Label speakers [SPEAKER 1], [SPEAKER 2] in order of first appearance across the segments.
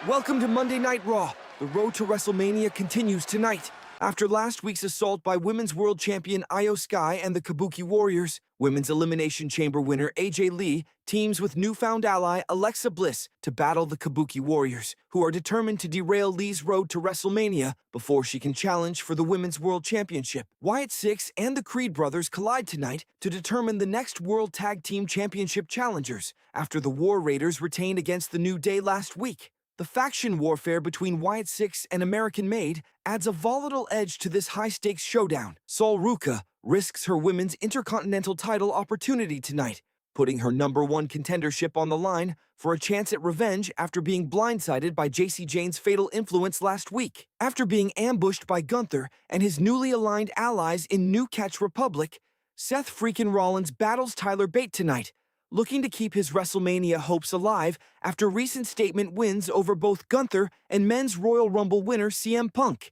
[SPEAKER 1] Welcome to Monday Night Raw. The road to WrestleMania continues tonight. After last week's assault by Women's World Champion Io Sky and the Kabuki Warriors, Women's Elimination Chamber winner AJ Lee teams with newfound ally Alexa Bliss to battle the Kabuki Warriors, who are determined to derail Lee's road to WrestleMania before she can challenge for the Women's World Championship. Wyatt Sicks and the Creed brothers collide tonight to determine the next World Tag Team Championship challengers after the War Raiders retained against the New Day last week. The faction warfare between Wyatt Sicks and American Made adds a volatile edge to this high-stakes showdown. Ruca risks her women's Intercontinental title opportunity tonight, putting her #1 contendership on the line for a chance at revenge after being blindsided by Jacy Jayne's fatal influence last week. After being ambushed by Gunther and his newly aligned allies in New Catch Republic, Seth freaking Rollins battles Tyler Bate tonight, looking to keep his WrestleMania hopes alive after recent statement wins over both Gunther and Men's Royal Rumble winner CM Punk.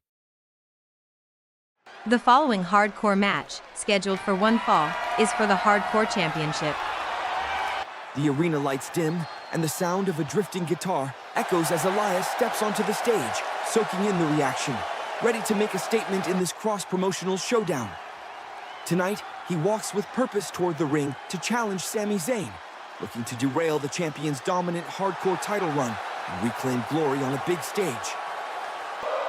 [SPEAKER 2] The following hardcore match, scheduled for one fall, is for the Hardcore Championship.
[SPEAKER 1] The arena lights dim, and the sound of a drifting guitar echoes as Elias steps onto the stage, soaking in the reaction, ready to make a statement in this cross-promotional showdown. Tonight, he walks with purpose toward the ring to challenge Sami Zayn, looking to derail the champion's dominant hardcore title run and reclaim glory on a big stage.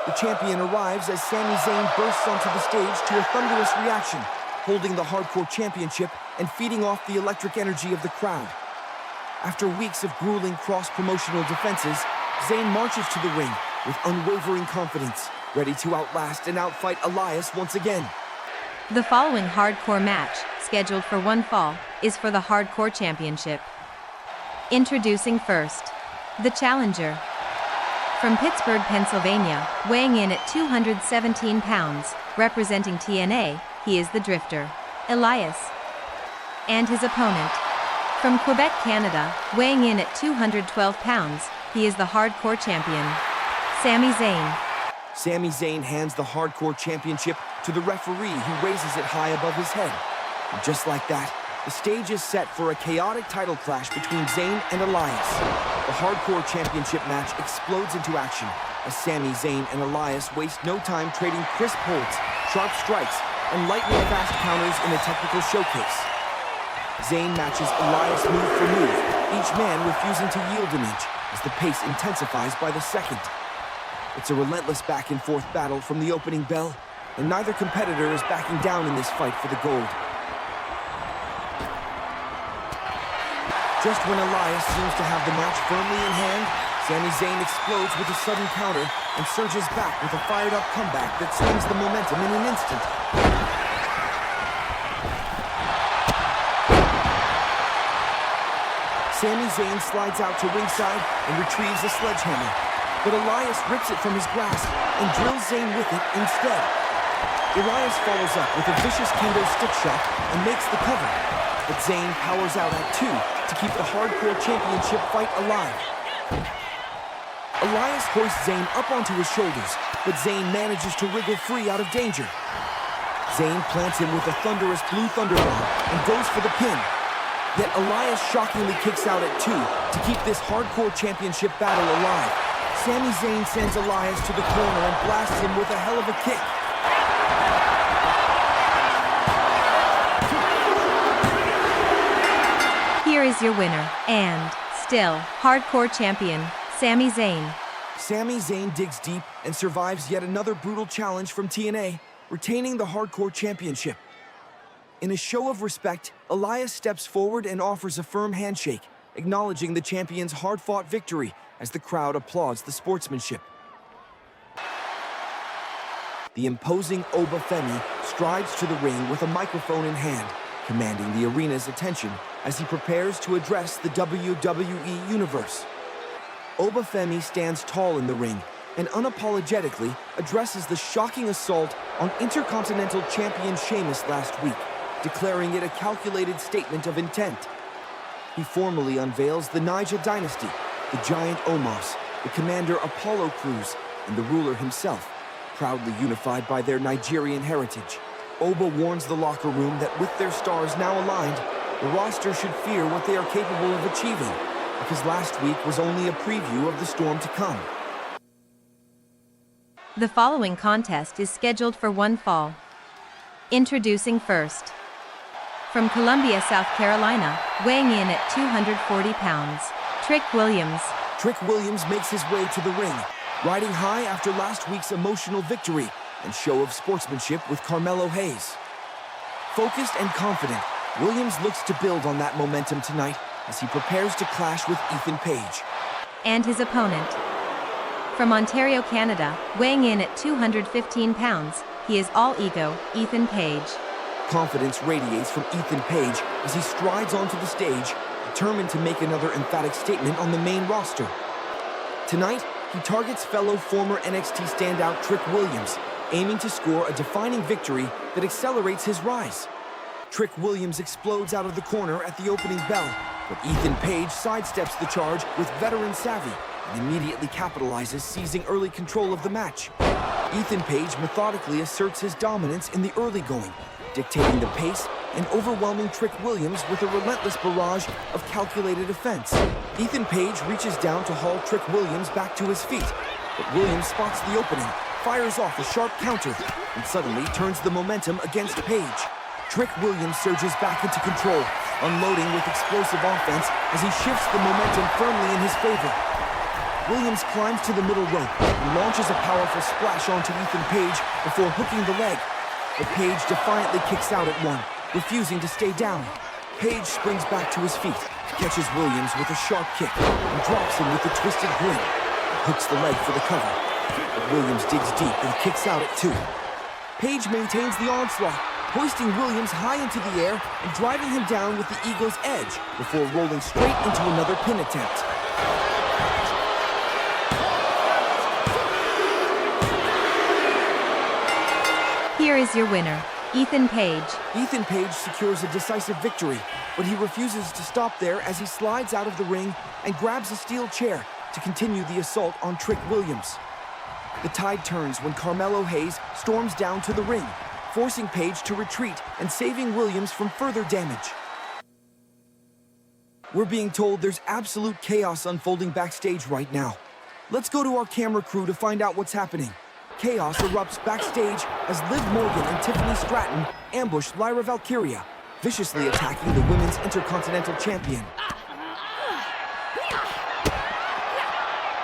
[SPEAKER 1] The champion arrives as Sami Zayn bursts onto the stage to a thunderous reaction, holding the hardcore championship and feeding off the electric energy of the crowd. After weeks of grueling cross-promotional defenses, Zayn marches to the ring with unwavering confidence, ready to outlast and outfight Elias once again.
[SPEAKER 2] The following hardcore match, scheduled for one fall, is for the Hardcore Championship. Introducing first, the challenger. From Pittsburgh, Pennsylvania, weighing in at 217 pounds, representing TNA, he is the Drifter, Elias. And his opponent. From Quebec, Canada, weighing in at 212 pounds, he is the Hardcore Champion, Sami Zayn.
[SPEAKER 1] Sami Zayn hands the Hardcore Championship to the referee, who raises it high above his head. And just like that, the stage is set for a chaotic title clash between Zayn and Elias. The Hardcore Championship match explodes into action as Sami Zayn and Elias waste no time trading crisp holds, sharp strikes, and lightning-fast counters in a technical showcase. Zayn matches Elias move for move, each man refusing to yield an inch as the pace intensifies by the second. It's a relentless back-and-forth battle from the opening bell, and neither competitor is backing down in this fight for the gold. Just when Elias seems to have the match firmly in hand, Sami Zayn explodes with a sudden counter and surges back with a fired-up comeback that swings the momentum in an instant. Sami Zayn slides out to ringside and retrieves a sledgehammer, but Elias rips it from his grasp and drills Zayn with it instead. Elias follows up with a vicious kendo stick shot and makes the cover, but Zayn powers out at 2 to keep the Hardcore Championship fight alive. Elias hoists Zayn up onto his shoulders, but Zayn manages to wriggle free out of danger. Zayn plants him with a thunderous blue thunderbomb and goes for the pin. Yet Elias shockingly kicks out at 2 to keep this Hardcore Championship battle alive. Sami Zayn sends Elias to the corner and blasts him with a hell of a kick.
[SPEAKER 2] Here is your winner, and, still, Hardcore Champion, Sami Zayn.
[SPEAKER 1] Sami Zayn digs deep and survives yet another brutal challenge from TNA, retaining the Hardcore Championship. In a show of respect, Elias steps forward and offers a firm handshake, acknowledging the champion's hard-fought victory as the crowd applauds the sportsmanship. The imposing Oba Femi strides to the ring with a microphone in hand, commanding the arena's attention as he prepares to address the WWE Universe. Oba Femi stands tall in the ring and unapologetically addresses the shocking assault on Intercontinental Champion Sheamus last week, declaring it a calculated statement of intent. He formally unveils the Niger Dynasty, the Giant Omos, the Commander Apollo Crews, and the ruler himself, proudly unified by their Nigerian heritage. Oba warns the locker room that with their stars now aligned, the roster should fear what they are capable of achieving, a because last week was only a preview of the storm to come.
[SPEAKER 2] The following contest is scheduled for one fall. Introducing first. From Columbia, South Carolina, weighing in at 240 pounds, Trick Williams.
[SPEAKER 1] Trick Williams makes his way to the ring, riding high after last week's emotional victory and show of sportsmanship with Carmelo Hayes. Focused and confident, Williams looks to build on that momentum tonight as he prepares to clash with Ethan Page.
[SPEAKER 2] And his opponent. From Ontario, Canada, weighing in at 215 pounds, he is all ego, Ethan Page.
[SPEAKER 1] Confidence radiates from Ethan Page as he strides onto the stage, determined to make another emphatic statement on the main roster. Tonight, he targets fellow former NXT standout Trick Williams, aiming to score a defining victory that accelerates his rise. Trick Williams explodes out of the corner at the opening bell, but Ethan Page sidesteps the charge with veteran savvy and immediately capitalizes, seizing early control of the match. Ethan Page methodically asserts his dominance in the early going, dictating the pace and overwhelming Trick Williams with a relentless barrage of calculated offense. Ethan Page reaches down to haul Trick Williams back to his feet, but Williams spots the opening, fires off a sharp counter, and suddenly turns the momentum against Page. Trick Williams surges back into control, unloading with explosive offense as he shifts the momentum firmly in his favor. Williams climbs to the middle rope and launches a powerful splash onto Ethan Page before hooking the leg. But Page defiantly kicks out at one, refusing to stay down. Page springs back to his feet, catches Williams with a sharp kick, and drops him with a twisted grin, and hooks the leg for the cover. But Williams digs deep and kicks out at two. Page maintains the onslaught, hoisting Williams high into the air and driving him down with the Eagle's edge before rolling straight into another pin attempt.
[SPEAKER 2] Here is your winner, Ethan Page.
[SPEAKER 1] Ethan Page secures a decisive victory, but he refuses to stop there as he slides out of the ring and grabs a steel chair to continue the assault on Trick Williams. The tide turns when Carmelo Hayes storms down to the ring, forcing Page to retreat and saving Williams from further damage. We're being told there's absolute chaos unfolding backstage right now. Let's go to our camera crew to find out what's happening. Chaos erupts backstage as Liv Morgan and Tiffany Stratton ambush Lyra Valkyria, viciously attacking the Women's Intercontinental Champion.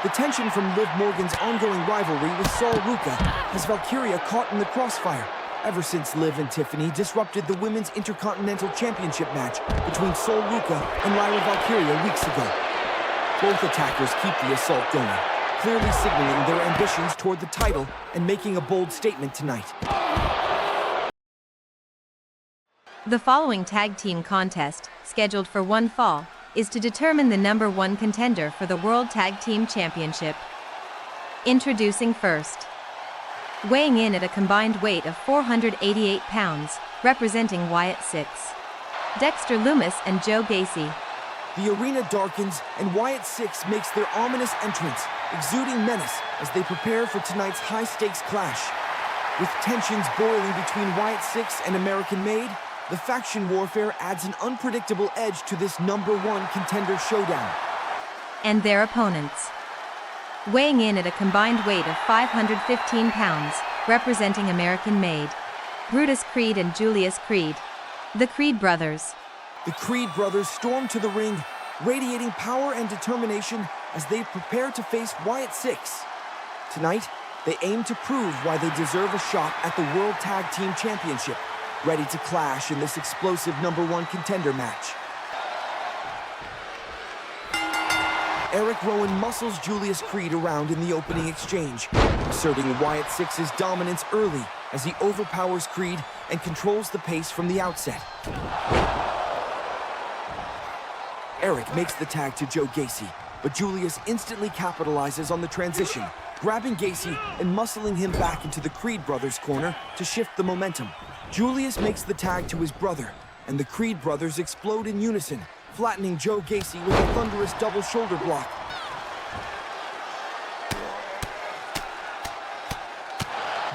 [SPEAKER 1] The tension from Liv Morgan's ongoing rivalry with Sol Ruca has Valkyria caught in the crossfire, ever since Liv and Tiffany disrupted the Women's Intercontinental Championship match between Sol Ruca and Lyra Valkyria weeks ago. Both attackers keep the assault going, clearly signaling their ambitions toward the title and making a bold statement tonight.
[SPEAKER 2] The following tag team contest, scheduled for one fall, is to determine the #1 contender for the World Tag Team Championship. Introducing first. Weighing in at a combined weight of 488 pounds, representing Wyatt Sicks, Dexter Lumis and Joe Gacy.
[SPEAKER 1] The arena darkens and Wyatt Sicks makes their ominous entrance, exuding menace as they prepare for tonight's high-stakes clash. With tensions boiling between Wyatt Sicks and American Made, the faction warfare adds an unpredictable edge to this #1 contender showdown.
[SPEAKER 2] And their opponents. Weighing in at a combined weight of 515 pounds, representing American Made, Brutus Creed and Julius Creed, the Creed brothers.
[SPEAKER 1] The Creed brothers storm to the ring, radiating power and determination as they prepare to face Wyatt Sicks. Tonight, they aim to prove why they deserve a shot at the World Tag Team Championship, ready to clash in this explosive #1 contender match. Eric Rowan muscles Julius Creed around in the opening exchange, asserting Wyatt Sicks' dominance early as he overpowers Creed and controls the pace from the outset. Eric makes the tag to Joe Gacy, but Julius instantly capitalizes on the transition, grabbing Gacy and muscling him back into the Creed brothers' corner to shift the momentum. Julius makes the tag to his brother, and the Creed brothers explode in unison, flattening Joe Gacy with a thunderous double shoulder block.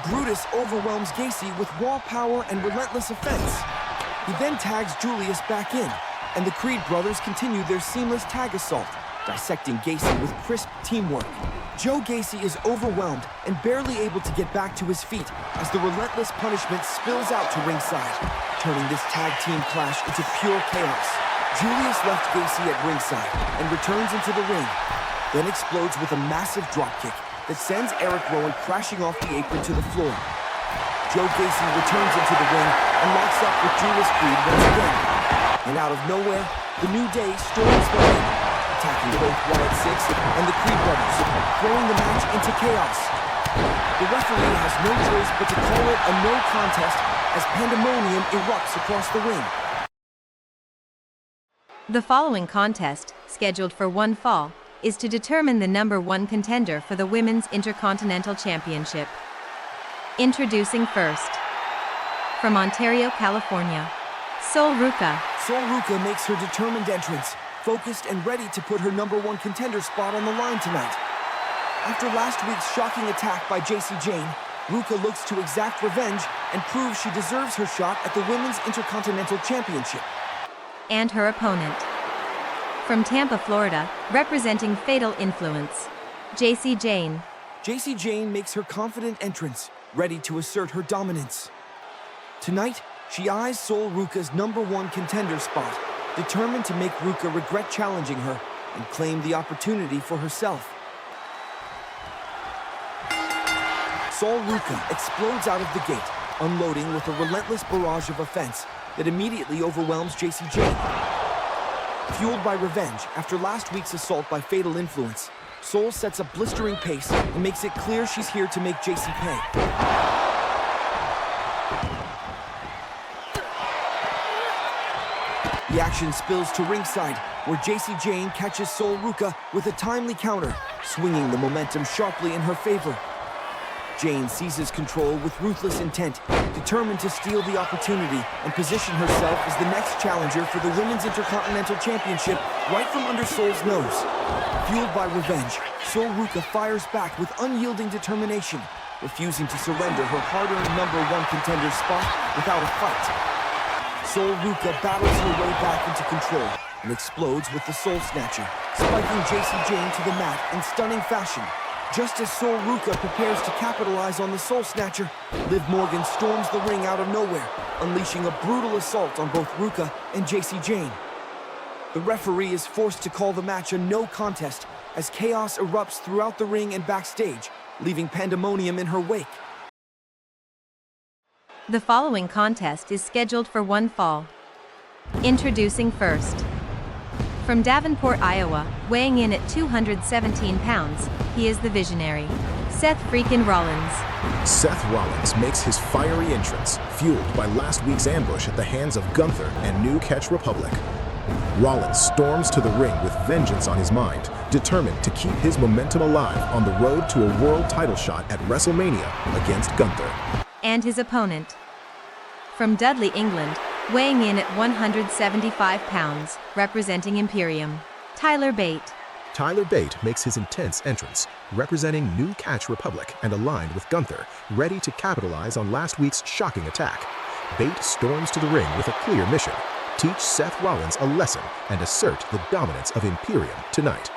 [SPEAKER 1] Brutus overwhelms Gacy with raw power and relentless offense. He then tags Julius back in, and the Creed brothers continue their seamless tag assault, dissecting Gacy with crisp teamwork. Joe Gacy is overwhelmed and barely able to get back to his feet as the relentless punishment spills out to ringside, turning this tag team clash into pure chaos. Julius left Gacy at ringside and returns into the ring, then explodes with a massive dropkick that sends Eric Rowan crashing off the apron to the floor. Joe Gacy returns into the ring and locks up with Julius Creed once again. And out of nowhere, the New Day storms the ring, attacking both Wyatt Sicks and the Creed brothers, throwing the match into chaos. The referee has no choice but to call it a no contest as pandemonium erupts across the ring.
[SPEAKER 2] The following contest, scheduled for one fall, is to determine the number one contender for the Women's Intercontinental Championship. Introducing first, from Ontario, California, Sol Ruca.
[SPEAKER 1] Sol Ruca makes her determined entrance, focused and ready to put her number one contender spot on the line tonight. After last week's shocking attack by Jacy Jayne, Ruca looks to exact revenge and proves she deserves her shot at the Women's Intercontinental Championship.
[SPEAKER 2] And her opponent, from Tampa, Florida, representing Fatal Influence, Jacy Jayne.
[SPEAKER 1] Jacy Jayne makes her confident entrance, ready to assert her dominance. Tonight, she eyes Sol Ruca's number one contender spot, determined to make Ruca regret challenging her and claim the opportunity for herself. Sol Ruca explodes out of the gate, unloading with a relentless barrage of offense that immediately overwhelms Jacy Jayne. Fueled by revenge after last week's assault by Fatal Influence, Sol sets a blistering pace and makes it clear she's here to make Jacy pay. The action spills to ringside, where Jacy Jayne catches Sol Ruca with a timely counter, swinging the momentum sharply in her favor. Jayne seizes control with ruthless intent, determined to steal the opportunity and position herself as the next challenger for the Women's Intercontinental Championship right from under Sol's nose. Fueled by revenge, Sol Ruca fires back with unyielding determination, refusing to surrender her hard-earned number one contender spot without a fight. Sol Ruca battles her way back into control and explodes with the Soul Snatcher, spiking Jacy Jayne to the mat in stunning fashion. Just as Sol Ruca prepares to capitalize on the Soul Snatcher, Liv Morgan storms the ring out of nowhere, unleashing a brutal assault on both Ruca and Jacy Jayne. The referee is forced to call the match a no contest as chaos erupts throughout the ring and backstage, leaving pandemonium in her wake.
[SPEAKER 2] The following contest is scheduled for one fall. Introducing first, from Davenport, Iowa, weighing in at 217 pounds, he is the visionary, Seth freakin' Rollins.
[SPEAKER 3] Seth Rollins makes his fiery entrance, fueled by last week's ambush at the hands of Gunther and New Catch Republic. Rollins storms to the ring with vengeance on his mind, determined to keep his momentum alive on the road to a world title shot at WrestleMania against Gunther.
[SPEAKER 2] And his opponent, from Dudley, England, weighing in at 175 pounds, representing Imperium, Tyler Bate.
[SPEAKER 3] Tyler Bate makes his intense entrance, representing New Catch Republic and aligned with Gunther, ready to capitalize on last week's shocking attack. Bate storms to the ring with a clear mission: teach Seth Rollins a lesson and assert the dominance of Imperium tonight.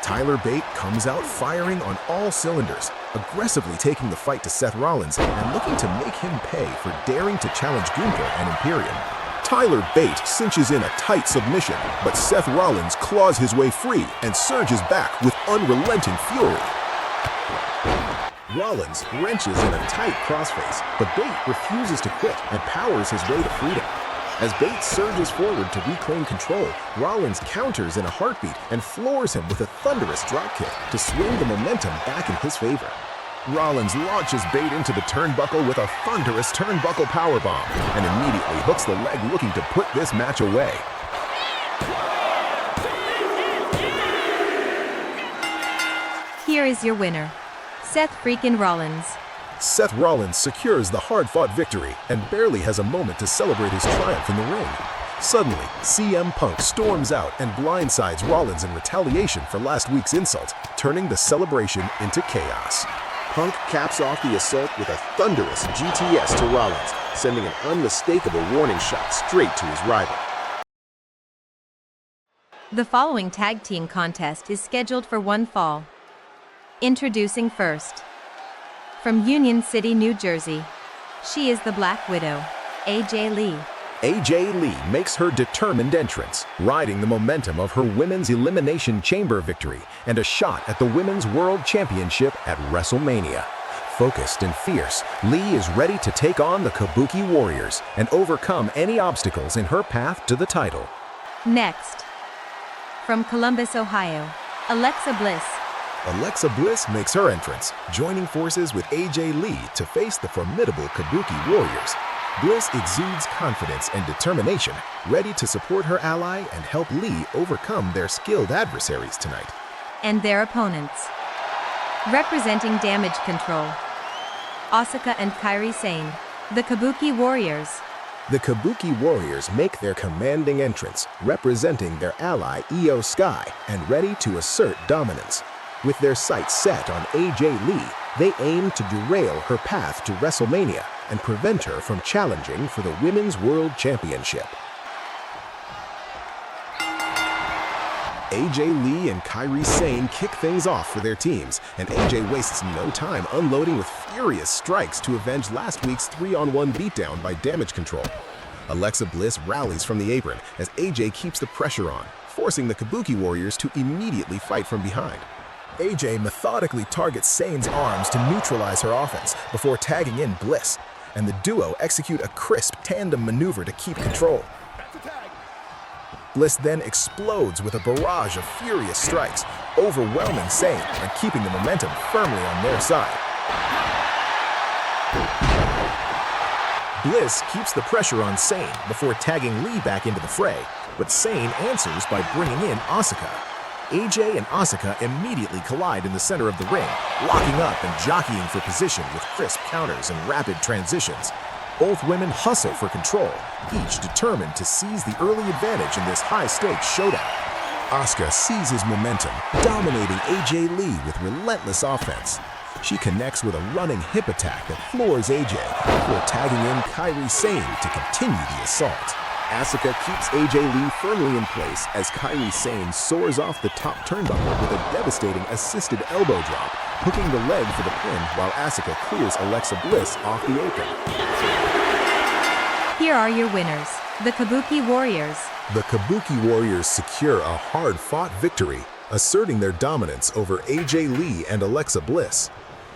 [SPEAKER 3] Tyler Bate comes out firing on all cylinders, aggressively taking the fight to Seth Rollins and looking to make him pay for daring to challenge Gunther and Imperium. Tyler Bate cinches in a tight submission, but Seth Rollins claws his way free and surges back with unrelenting fury. Rollins wrenches in a tight crossface, but Bate refuses to quit and powers his way to freedom. As Bate surges forward to reclaim control, Rollins counters in a heartbeat and floors him with a thunderous dropkick to swing the momentum back in his favor. Rollins launches Bate into the turnbuckle with a thunderous turnbuckle powerbomb and immediately hooks the leg, looking to put this match away.
[SPEAKER 2] Here is your winner, Seth freakin' Rollins.
[SPEAKER 3] Seth Rollins secures the hard-fought victory and barely has a moment to celebrate his triumph in the ring. Suddenly, CM Punk storms out and blindsides Rollins in retaliation for last week's insult, turning the celebration into chaos. Punk caps off the assault with a thunderous GTS to Rollins, sending an unmistakable warning shot straight to his rival.
[SPEAKER 2] The following tag team contest is scheduled for one fall. Introducing first. From Union City, New Jersey. She is the Black Widow, AJ Lee.
[SPEAKER 3] AJ Lee makes her determined entrance, riding the momentum of her Women's Elimination Chamber victory and a shot at the Women's World Championship at WrestleMania. Focused and fierce, Lee is ready to take on the Kabuki Warriors and overcome any obstacles in her path to the title.
[SPEAKER 2] Next. From Columbus, Ohio, Alexa Bliss.
[SPEAKER 3] Alexa Bliss makes her entrance, joining forces with AJ Lee to face the formidable Kabuki Warriors. Bliss exudes confidence and determination, ready to support her ally and help Lee overcome their skilled adversaries tonight.
[SPEAKER 2] And their opponents. Representing Damage Control, Asuka and Kairi Sane, the Kabuki Warriors.
[SPEAKER 3] The Kabuki Warriors make their commanding entrance, representing their ally Io Sky and ready to assert dominance. With their sights set on AJ Lee, they aim to derail her path to WrestleMania and prevent her from challenging for the Women's World Championship. AJ Lee and Kairi Sane kick things off for their teams, and AJ wastes no time unloading with furious strikes to avenge last week's 3-on-1 beatdown by Damage Control. Alexa Bliss rallies from the apron as AJ keeps the pressure on, forcing the Kabuki Warriors to immediately fight from behind. AJ methodically targets Sane's arms to neutralize her offense before tagging in Bliss, and the duo execute a crisp tandem maneuver to keep control. Bliss then explodes with a barrage of furious strikes, overwhelming Sane and keeping the momentum firmly on their side. Bliss keeps the pressure on Sane before tagging Lee back into the fray, but Sane answers by bringing in Asuka. AJ and Asuka immediately collide in the center of the ring, locking up and jockeying for position with crisp counters and rapid transitions. Both women hustle for control, each determined to seize the early advantage in this high-stakes showdown. Asuka seizes momentum, dominating AJ Lee with relentless offense. She connects with a running hip attack that floors AJ before tagging in Kairi Sane to continue the assault. Asuka keeps AJ Lee firmly in place as Kairi Sane soars off the top turnbuckle with a devastating assisted elbow drop, hooking the leg for the pin while Asuka clears Alexa Bliss off the apron.
[SPEAKER 2] Here are your winners, the Kabuki Warriors.
[SPEAKER 3] The Kabuki Warriors secure a hard-fought victory, asserting their dominance over AJ Lee and Alexa Bliss.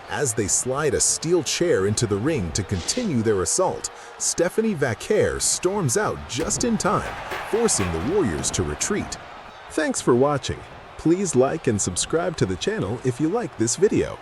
[SPEAKER 3] As they slide a steel chair into the ring to continue their assault, Stephanie Vaquer storms out just in time, forcing the Warriors to retreat. Thanks for watching. Please like and subscribe to the channel if you like this video.